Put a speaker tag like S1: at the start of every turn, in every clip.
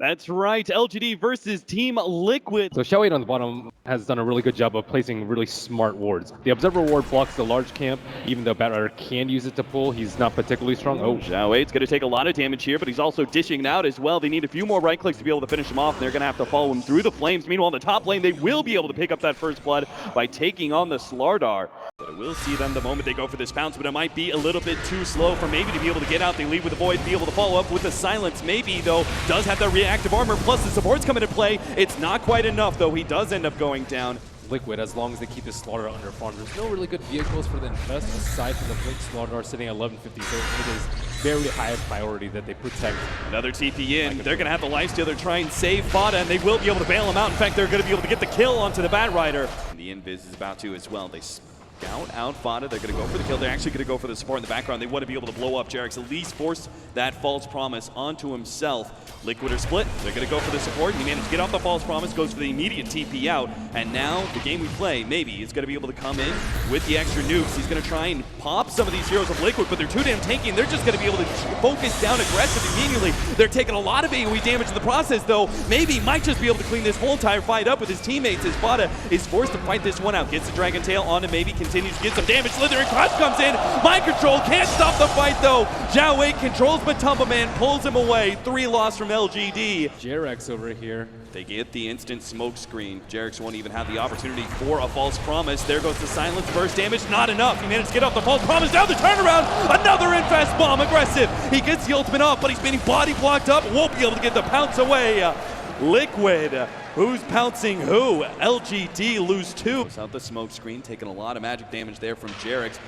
S1: That's right, LGD versus Team Liquid.
S2: So Xiao 8 on the bottom has done a really good job of placing really smart wards. The Observer ward blocks the large camp, even though Batrider can use it to pull. He's not particularly strong. Oh,
S1: Xiao 8's going to take a lot of damage here, but he's also dishing it out as well. They need a few more right clicks to be able to finish him off, and they're going to have to follow him through the flames. Meanwhile, in the top lane, they will be able to pick up that first blood by taking on the Slardar. But we'll see them the moment they go for this bounce, but it might be a little bit too slow for maybe to be able to get out. They leave with the Void, be able to follow up with the Silence. Maybe, though, does have that reactive armor, plus the supports come into play. It's not quite enough, though. He does end up going down.
S2: Liquid, as long as they keep the Slaughter under farm, there's no really good vehicles for the Infest aside from the Blink Slaughter sitting at 1150, so it is very high priority that they protect.
S1: Another TP in. They're going to have the lifestealer try and save Fada, and they will be able to bail him out. In fact, they're going to be able to get the kill onto the Batrider. And the Invis is about to as well. They scout out Fada. They're going to go for the kill. They're actually going to go for the support in the background. They want to be able to blow up Jarex, at least force that false promise onto himself. Liquid are split. They're going to go for the support. He managed to get off the false promise, goes for the immediate TP out, and now the game we play, maybe, is going to be able to come in with the extra nukes. He's going to try and pop some of these heroes of Liquid, but they're too damn tanky, and they're just going to be able to focus down aggressive immediately. They're taking a lot of AoE damage in the process, though. Maybe might just be able to clean this whole entire fight up with his teammates as Fada is forced to fight this one out. Gets the Dragon Tail on him, maybe continues to get some damage. Slithering Crush comes in. Mind Control can't stop the fight, though. Xiao 8 controls Matumba Man, pulls him away. 3 loss from LGD.
S2: Jarex over here.
S1: They get the instant smoke screen. Jarex won't even have the opportunity for a false promise. There goes the silence. Burst damage, not enough. He managed to get off the false promise. Down the turnaround. Another infest bomb, aggressive. He gets the ultimate off, but he's being body blocked up. Won't be able to get the pounce away. Liquid. Who's pouncing who? LGD lose 2. Out the smoke screen, taking a lot of magic damage there from Jarex.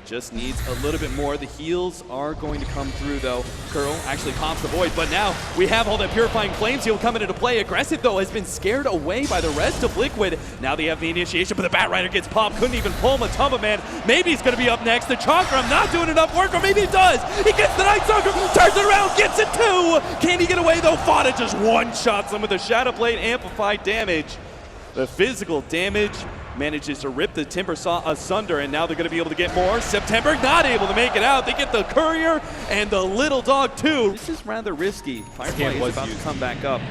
S1: Just needs a little bit more. The heals are going to come through, though. Curl actually pops the Void, but now we have all that Purifying Flames heal coming into play. Aggressive, though, has been scared away by the rest of Liquid. Now they have the initiation, but the Batrider gets popped. Couldn't even pull Matumba Man. Maybe he's going to be up next. The Chakram not doing enough work, or maybe he does. He gets the Night Stalker, turns it around, gets it too. Can he get away, though? Fada just one-shots him with a Shadow Blade amplified damage. The physical damage manages to rip the Timber Saw asunder, and now they're going to be able to get more. September not able to make it out. They get the Courier and the Little Dog too. This is rather risky. Firefly is about to come back up.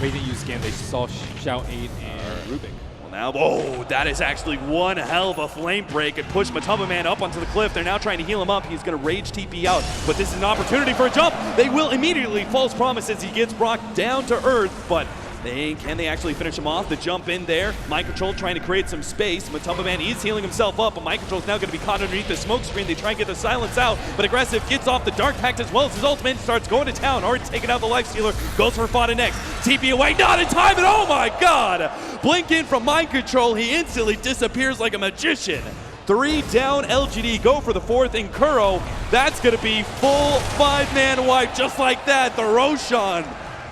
S2: They didn't use Scan. They saw Xiao 8 and Rubik.
S1: Well now, oh, that is actually one hell of a flame break. It pushed Matumba Man up onto the cliff. They're now trying to heal him up. He's going to rage TP out, but this is an opportunity for a jump. They will immediately false promise as he gets brought down to earth, but can they actually finish him off? The jump in there. Mind Control trying to create some space. Matumba Man is healing himself up, but Mind Control is now going to be caught underneath the smoke screen. They try and get the silence out, but Aggressive gets off the Dark Pact as well as his ultimate starts going to town. Already taking out the Lifestealer. Goes for Fada next. TP away, not in time, and oh my god! Blink in from Mind Control. He instantly disappears like a magician. 3 down, LGD go for the 4th in Kuro. That's going to be full 5-man wipe just like that. The Roshan.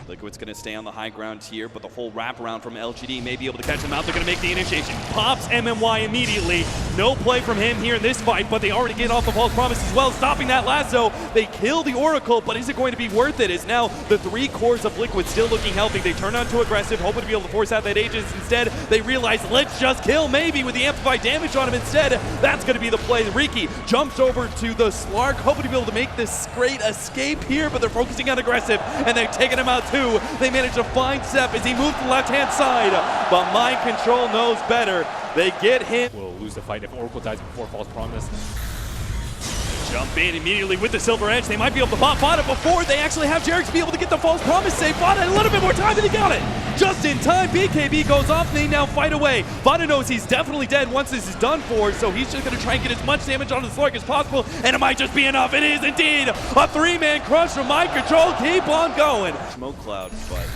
S1: Liquid's going to stay on the high ground here, but the whole wraparound from LGD may be able to catch them out. They're going to make the initiation. Pops MMY immediately. No play from him here in this fight, but they already get off the false promise as well, stopping that lasso. They kill the Oracle, but is it going to be worth it? Is now the 3 cores of Liquid still looking healthy. They turn on to Aggressive, hoping to be able to force out that Aegis. Instead, they realize, let's just kill maybe with the amplified damage on him instead. That's going to be the play. Riki jumps over to the Slark, hoping to be able to make this great escape here, but they're focusing on Aggressive, and they're taking him out too. They manage to find Sep as he moves to the left-hand side, but Mind Control knows better. They get him.
S2: We'll lose the fight if Oracle dies before false promise.
S1: Jump in immediately with the Silver Edge. They might be able to pop Fada before they actually have Jarex be able to get the false promise save. Fada a little bit more time, and he got it. Just in time, BKB goes off, and they now fight away. Fada knows he's definitely dead once this is done for, so he's just going to try and get as much damage on the Slark as possible, and it might just be enough. It is indeed a 3-man crush from Mind Control. Keep on going. Smoke cloud, but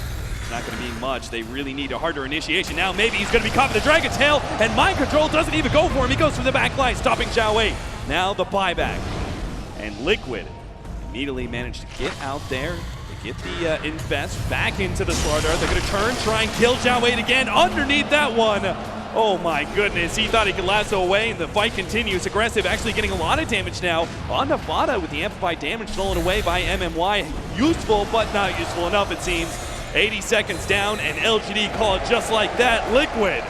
S1: it's not going to be much. They really need a harder initiation. Now maybe he's going to be caught with the Dragon Tail, and Mind Control doesn't even go for him. He goes from the back line, stopping Xiao 8. Now the buyback. And Liquid immediately managed to get out there. They get the Infest back into the Slardar. They're going to turn, try and kill Xiao 8 again underneath that one. Oh my goodness, he thought he could lasso away, and the fight continues. Aggressive actually getting a lot of damage now on Fada with the amplified damage stolen away by MMY. Useful, but not useful enough, it seems. 80 seconds down, and LGD call it just like that. Liquid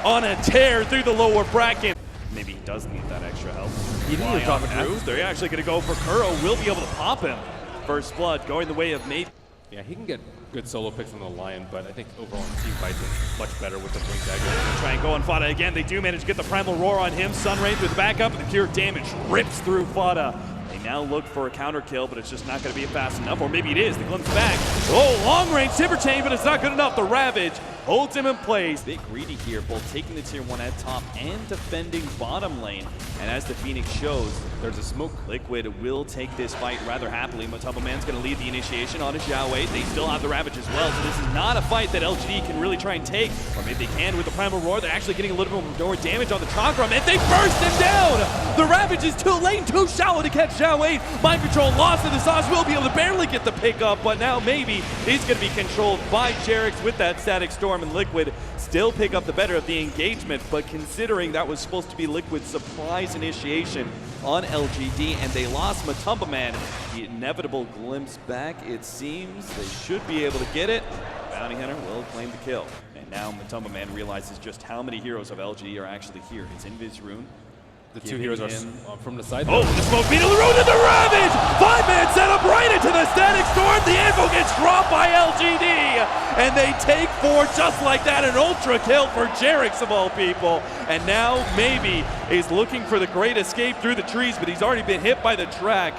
S1: on a tear through the lower bracket. Maybe he does need that extra help. He didn't drop through. They're actually going to go for Kuro. Will be able to pop him. First blood going the way of Mate.
S2: Yeah, he can get good solo picks on the Lion, but I think overall in team fights it's much better with the Blink Dagger.
S1: Try and go on Fada again. They do manage to get the Primal Roar on him. Sunray through the backup, and the pure damage rips through Fada. They now look for a counter kill, but it's just not going to be fast enough. Or maybe it is. The glimpse back. Oh, long range Timber Chain, but it's not good enough. The Ravage holds him in place. Bit greedy here, both taking the tier 1 at top and defending bottom lane. And as the Phoenix shows,
S2: There's a smoke.
S1: Liquid will take this fight rather happily. Matumba Man's going to lead the initiation on a Xiao Wei. They still have the Ravage as well, so this is not a fight that LGD can really try and take. Or maybe they can with the Primal Roar. They're actually getting a little bit more damage on the Chakram, and they burst him down! The Ravage is too late, too shallow to catch Xiao Wei. Mind control lost in the sauce, will be able to barely get the pick up, but now maybe he's going to be controlled by Jerix with that Static Storm, and Liquid still pick up the better of the engagement. But considering that was supposed to be Liquid's surprise initiation on LGD, and they lost Matumba Man, the inevitable glimpse back, it seems. They should be able to get it. Bounty Hunter will claim the kill. And now Matumba Man realizes just how many heroes of LGD are actually here. His Invis Rune.
S2: The two heroes are from the side.
S1: Oh, the Smoke Beetle, the Rune, and the Ravage! 5-man set up right into the Static Storm. The Anvil gets dropped by LGD. And they take 4 just like that. An ultra kill for Jerix of all people. And now maybe is looking for the great escape through the trees, but he's already been hit by the track.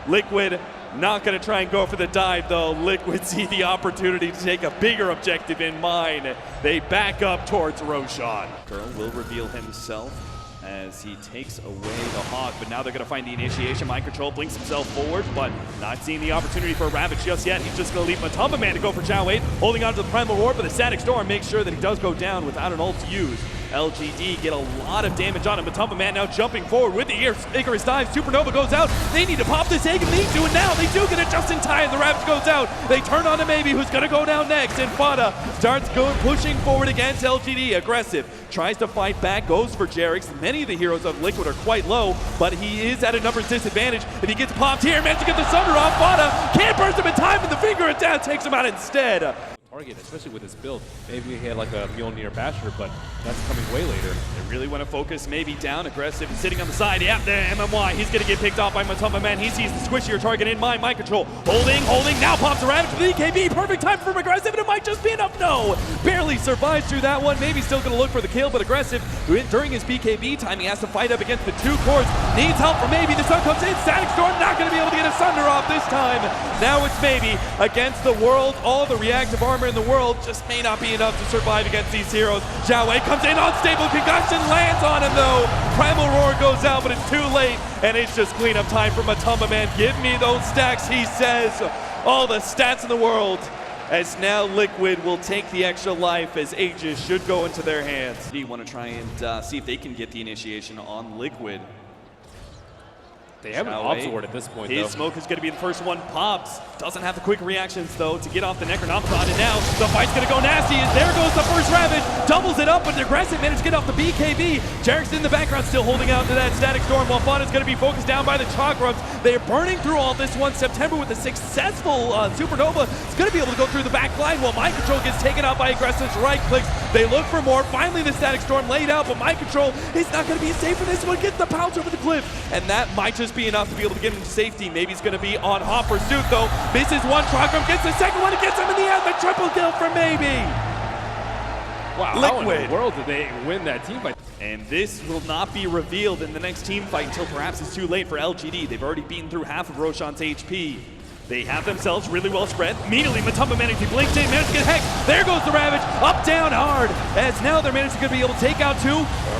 S1: Liquid not going to try and go for the dive, though. Liquid see the opportunity to take a bigger objective in mind. They back up towards Roshan. Girl will reveal himself as he takes away the Hawk, but now they're going to find the initiation. Mind control blinks himself forward, but not seeing the opportunity for a Ravage just yet. He's just going to leave Matumba Man to go for Xiao Wei, holding on to the Primal Roar, but the Static Storm makes sure that he does go down without an ult to use. LGD get a lot of damage on him. Matumba Man now jumping forward with the Icarus dive. Supernova goes out. They need to pop this egg, and they do it now. They do get it just in time. The Ravage goes out. They turn on to Maybe, who's going to go down next. And Fada starts pushing forward against LGD. Aggressive. Tries to fight back. Goes for Jerix. Many of the heroes of Liquid are quite low, but he is at a numbers disadvantage. If he gets popped here, managed to get the Sunder off. Fada can't burst him in time, and the finger attack takes him out instead.
S2: Target, especially with his build. Maybe he had like a Mjolnir Basher, but that's coming way later.
S1: They really want to focus Maybe down, aggressive, sitting on the side. Yep, the MMY, he's going to get picked off by Matumba Man. He sees the squishier target in mind. Mind control, holding, now pops a Ravage with the EKB. Perfect time for aggressive, and it might just be enough. No, barely survives through that one. Maybe still going to look for the kill, but aggressive during his BKB time, he has to fight up against the 2 cores. Needs help from Maybe. The sun comes in. Static Storm not going to be able to get a Sunder off this time. Now it's Maybe against the world. All the reactive armor in the world just may not be enough to survive against these heroes. Xiao Wei comes in, unstable concussion, lands on him though. Primal Roar goes out, but it's too late, and it's just cleanup time for Matumba Man. Give me those stacks, he says. All the stats in the world. As now Liquid will take the extra life, as Aegis should go into their hands. You want to try and see if they can get the initiation on Liquid.
S2: They have an Ops Ward at this point,
S1: His
S2: though.
S1: smoke is going to be the first one. Pops doesn't have the quick reactions, though, to get off the Necronomicon. And now the fight's going to go nasty. And there goes the first Ravage. Doubles it up, but aggressive managed to get off the BKB. Jerix in the background still holding out to that Static Storm, while Fun is going to be focused down by the Chakrams. They are burning through all this one. September with a successful Supernova. It's going to be able to go through the back line, while Mind Control gets taken out by Aggressive's right clicks. They look for more. Finally, the Static Storm laid out, but Mind Control is not going to be safe for this one. Gets the pounce over the cliff, and that might just be enough to be able to get him to safety. Maybe he's going to be on hot pursuit, though. Misses one. Chakram gets the second one. It gets him in the end. The triple kill for Maybe.
S2: Wow,
S1: Liquid.
S2: how in the world did they win that team fight?
S1: And this will not be revealed in the next team fight until perhaps it's too late for LGD. They've already beaten through half of Roshan's HP. They have themselves really well spread. Immediately, Matumba managed to blink in, managed to get Hex. There goes the Ravage, up, down, hard. As now they're managing to be able to take out 2.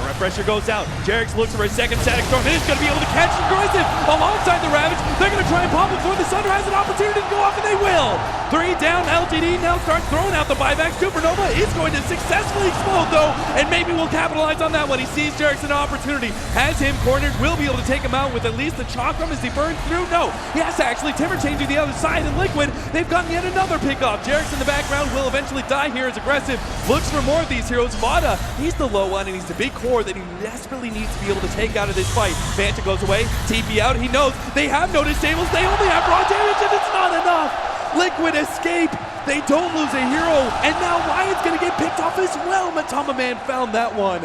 S1: Refresher goes out. Jerix looks for a second Static Storm. It is going to be able to catch Aggressive alongside the Ravage. They're going to try and pop it before the Sunder has an opportunity to go off, and they will. 3 down. LGD now starts throwing out the buyback. Supernova is going to successfully explode, though, and Maybe we'll capitalize on that one. He sees Jerix an opportunity, has him cornered, will be able to take him out with at least the Chakram as he burns through. No, he has to actually Timber Chain to the other side, and Liquid, they've gotten yet another pickoff. Jerix in the background will eventually die here as Aggressive looks for more of these heroes. Fada, he's the low one, and he's the big core that he desperately needs to be able to take out of this fight. Fanta goes away, TP out, he knows they have no disables, they only have raw damage, and it's not enough. Liquid escape, they don't lose a hero, and now Lion's gonna get picked off as well. Matumba Man found that one.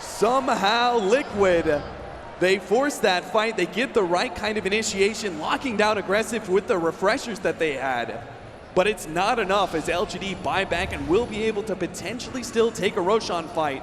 S1: Somehow Liquid They force that fight. They get the right kind of initiation, locking down aggressive with the refreshers that they had. But it's not enough as LGD buy back and will be able to potentially still take a Roshan fight.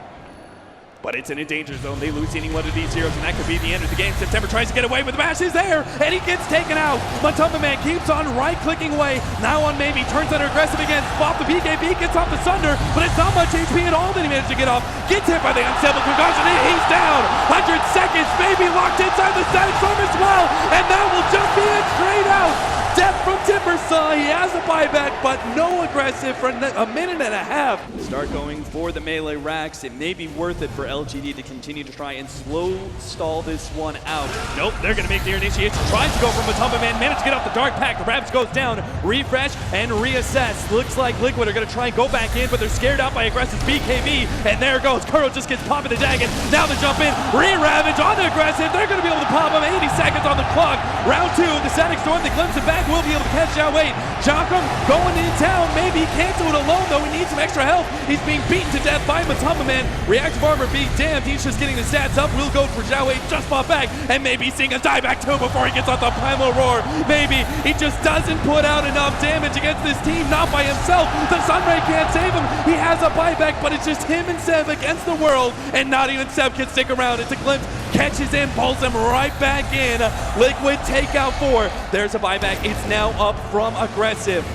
S1: But it's in a danger zone. They lose any one of these heroes, and that could be the end of the game. September tries to get away, but the bash is there, and he gets taken out. Matumba Man keeps on right-clicking away. Now on Maybe, turns under aggressive again. Off the BKB, gets off the Sunder, but it's not much HP at all that he managed to get off. Gets hit by the unstable concussion, and he's down. 100 seconds, Maybe locked inside the static storm as well, and that will just be it straight out. Death from Timbersaw. He has a buyback, but no aggressive for a minute and a half. Start going for the melee racks. It may be worth it for LGD to continue to try and slow stall this one out. Nope, they're going to make their initiation. Tries to go from Matumba Man, managed to get off the Dark Pack. The Raps goes down, refresh, and reassess. Looks like Liquid are going to try and go back in, but they're scared out by aggressive BKB. And there goes. Kuro just gets popping the Dagon. Now the jump in, re-ravage on the aggressive. They're going to be able to pop him. 80 seconds on the clock. Round 2, the Static Storm, they glimpse it back. Will be able to catch Xiao Wei. Jokum going in town. Maybe he can't do it alone, though. He needs some extra help. He's being beaten to death by Matumba Man. Reactive armor being damned. He's just getting the stats up. Will go for Xiao Wei. Just fought back. And maybe seeing a dieback too before he gets off the Primal Roar. Maybe he just doesn't put out enough damage against this team. Not by himself. The Sunray can't save him. He has a buyback, but it's just him and Seb against the world. And not even Seb can stick around. It's a glimpse. Catches in, pulls him right back in. Liquid takeout 4. There's a buyback. It's now up from aggressive.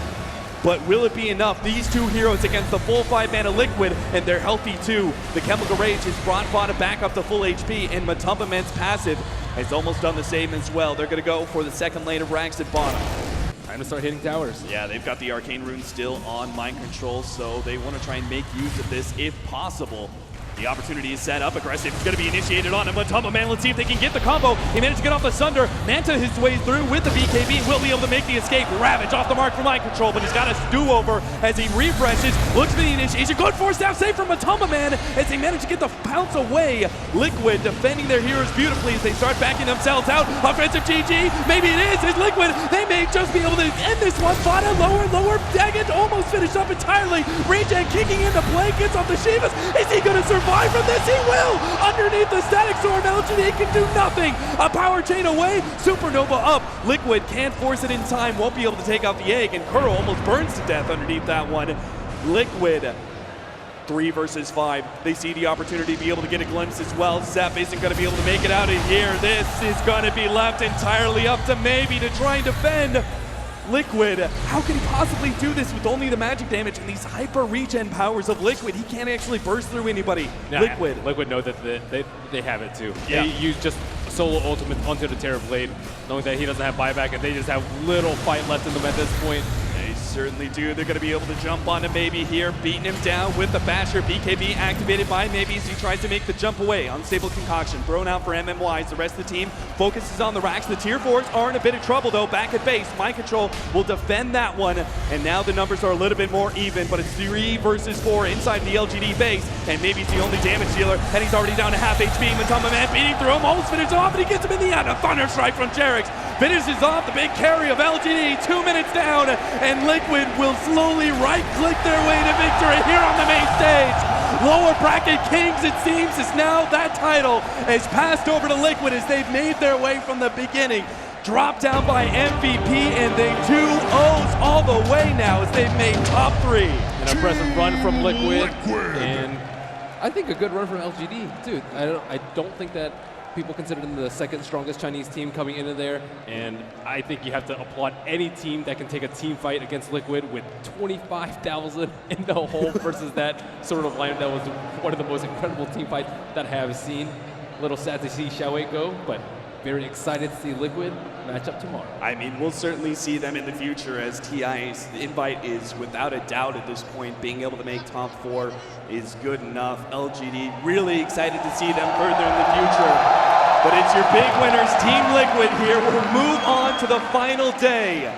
S1: But will it be enough? These two heroes against the full 5-mana Liquid, and they're healthy too. The Chemical Rage has brought Vada back up to full HP, and Matumba Man's passive has almost done the same as well. They're going to go for the second lane of Rax at bottom.
S2: Time to start hitting towers.
S1: Yeah, they've got the Arcane Rune still on mind control, so they want to try and make use of this if possible. The opportunity is set up. Aggressive is going to be initiated on him. Matumba Man, let's see if they can get the combo. He managed to get off the Sunder. Manta his way through with the BKB. Will be able to make the escape. Ravage off the mark for mind control, but he's got a do-over as he refreshes. Looks for the initiation. Good force down save from Matumba Man as they manage to get the pounce away. Liquid defending their heroes beautifully as they start backing themselves out. Offensive GG. Maybe it is. It's Liquid. They may just be able to end this one. Vada lower. Daggett almost finished up entirely. Regen kicking into play. Gets off the Shivas. Is he going to survive from this? He will! Underneath the Static Storm, LGD can do nothing! A power chain away, Supernova up. Liquid can't force it in time, won't be able to take out the egg, and Kuro almost burns to death underneath that one. Liquid, 3 versus 5. They see the opportunity to be able to get a glimpse as well. Zep isn't going to be able to make it out of here. This is going to be left entirely up to Maybe to try and defend. Liquid, how can he possibly do this with only the magic damage and these hyper regen powers of Liquid? He can't actually burst through anybody.
S2: Yeah, Liquid know that they have it too.
S1: Yeah.
S2: They use just solo ultimate onto the Terror Blade, knowing that he doesn't have buyback and they just have little fight left in them at this point.
S1: They certainly do. They're going to be able to jump onto Maybe here, beating him down with the Basher. BKB activated by Maybe as he tries to make the jump away. Unstable Concoction thrown out for MMYs. The rest of the team focuses on the racks. The tier 4s are in a bit of trouble though. Back at base, Mind Control will defend that one. And now the numbers are a little bit more even, but it's 3 versus 4 inside the LGD base. And Maybe's the only damage dealer, and he's already down to half HP. Matumba Man beating through him, almost finishes off, and he gets him in the end. A Thunder Strike from Jerix finishes off the big carry of LGD. 2 minutes down, and Liquid will slowly right-click their way to victory here on the main stage. Lower bracket Kings, it seems, is now that title has passed over to Liquid as they've made their way from the beginning. Dropped down by MVP, and they 2-0s all the way now as they've made top 3.
S2: An impressive run from Liquid, and I think a good run from LGD, too. I don't think that people consider them the second strongest Chinese team coming into there, and I think you have to applaud any team that can take a team fight against Liquid with 25,000 in the hole versus that sort of lineup. That was one of the most incredible team fights that I have seen. A little sad to see Xiao Wei go, but very excited to see Liquid match up tomorrow.
S1: I mean, we'll certainly see them in the future as TI's invite is without a doubt at this point. Being able to make top 4 is good enough. LGD really excited to see them further in the future. But it's your big winners, Team Liquid here. We'll move on to the final day